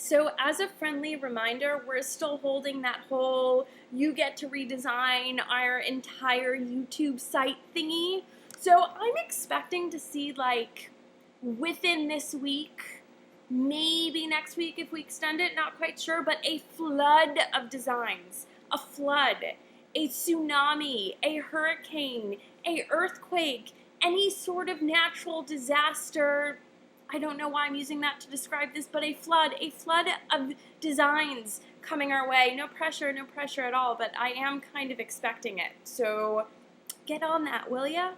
So as a friendly reminder, we're still holding that whole you get to redesign our entire YouTube site thingy. So I'm expecting to see, like, within this week, maybe next week if we extend it, not quite sure, but a flood of designs. A flood, a tsunami, a hurricane, a earthquake, any sort of natural disaster. I don't know why I'm using that to describe this, but a flood of designs coming our way. No pressure at all, but I am kind of expecting it. So get on that, will ya?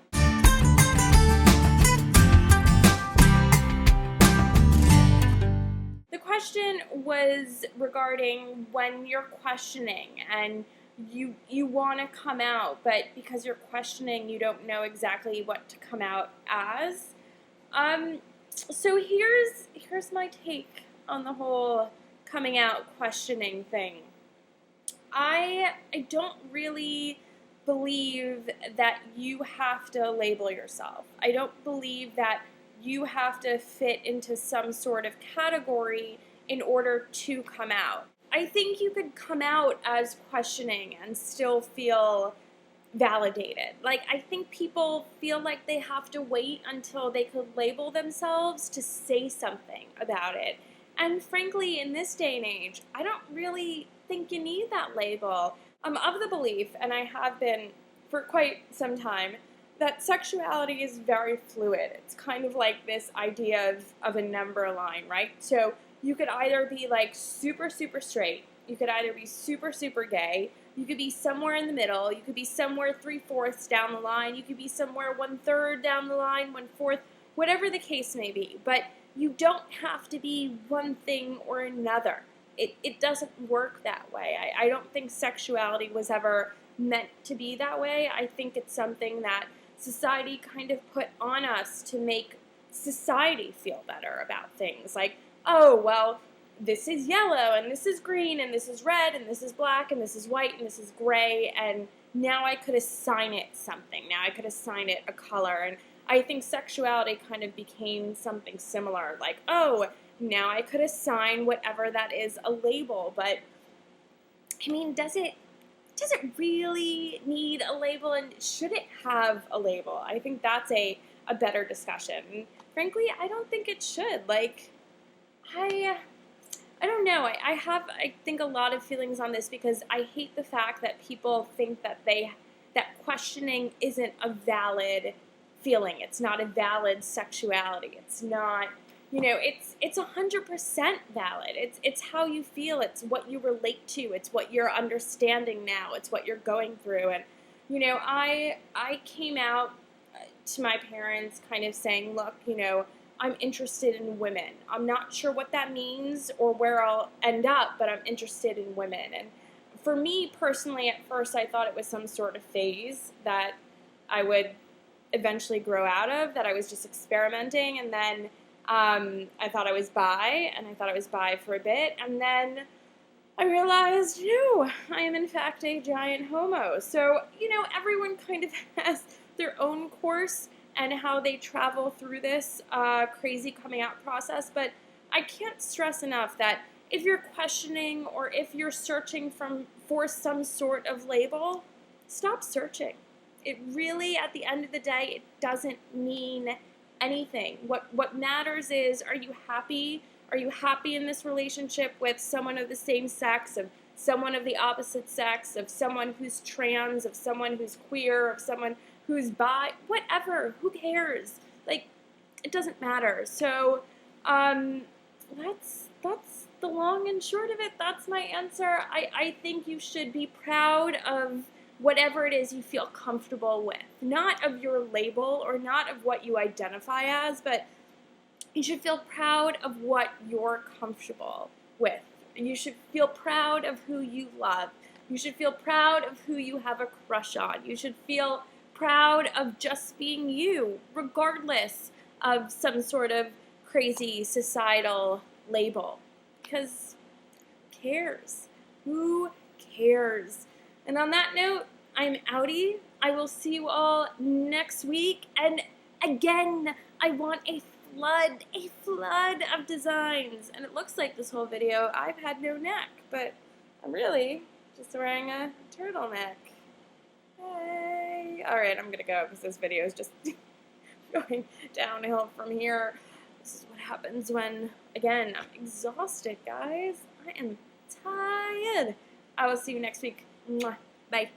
The question was regarding when you're questioning and you want to come out, but because you're questioning, you don't know exactly what to come out as. So here's my take on the whole coming out questioning thing. I don't really believe that you have to label yourself. I don't believe that you have to fit into some sort of category in order to come out. I think you could come out as questioning and still feel validated. Like, I think people feel like they have to wait until they could label themselves to say something about it. And frankly, in this day and age, I don't really think you need that label. I'm of the belief, and I have been for quite some time, that sexuality is very fluid. It's kind of like this idea of a number line, right? So you could either be like super, super straight, you could either be super, super gay, you could be somewhere in the middle, you could be somewhere 3/4 down the line, you could be somewhere 1/3 down the line, 1/4, whatever the case may be. But you don't have to be one thing or another. It doesn't work that way. I don't think sexuality was ever meant to be that way. I think it's something that society kind of put on us to make society feel better about things. Like, oh, well, this is yellow, and this is green, and this is red, and this is black, and this is white, and this is gray, and now I could assign it something. Now I could assign it a color. And I think sexuality kind of became something similar. Like, oh, now I could assign whatever that is a label. But, I mean, does it really need a label, and should it have a label? I think that's a better discussion. And frankly, I don't think it should. Like, I don't know. I have, I think, a lot of feelings on this because I hate the fact that people think that that questioning isn't a valid feeling. It's not a valid sexuality. It's not, it's 100% valid. It's how you feel. It's what you relate to. It's what you're understanding now. It's what you're going through. And, I came out to my parents kind of saying, look, I'm interested in women. I'm not sure what that means or where I'll end up, but I'm interested in women. And for me personally, at first, I thought it was some sort of phase that I would eventually grow out of, that I was just experimenting. And then I thought I was bi, and I thought I was bi for a bit. And then I realized, no, I am in fact a giant homo. So, everyone kind of has their own course and how they travel through this crazy coming out process. But I can't stress enough that if you're questioning or if you're searching for some sort of label, stop searching. It really, at the end of the day, it doesn't mean anything. What matters is, are you happy? Are you happy in this relationship with someone of the same sex, of someone of the opposite sex, of someone who's trans, of someone who's queer, of someone who's bi, whatever, who cares? Like, it doesn't matter. So, that's the long and short of it. That's my answer. I think you should be proud of whatever it is you feel comfortable with. Not of your label or not of what you identify as, but you should feel proud of what you're comfortable with. You should feel proud of who you love. You should feel proud of who you have a crush on. You should feel proud of just being you, regardless of some sort of crazy societal label. Because who cares? Who cares? And on that note, I'm outie. I will see you all next week. And again, I want a a flood of designs. And it looks like this whole video I've had no neck, but I'm really just wearing a turtleneck. Hey. Alright, I'm gonna go because this video is just going downhill from here. This is what happens when, again, I'm exhausted, guys. I am tired. I will see you next week. Mwah. Bye.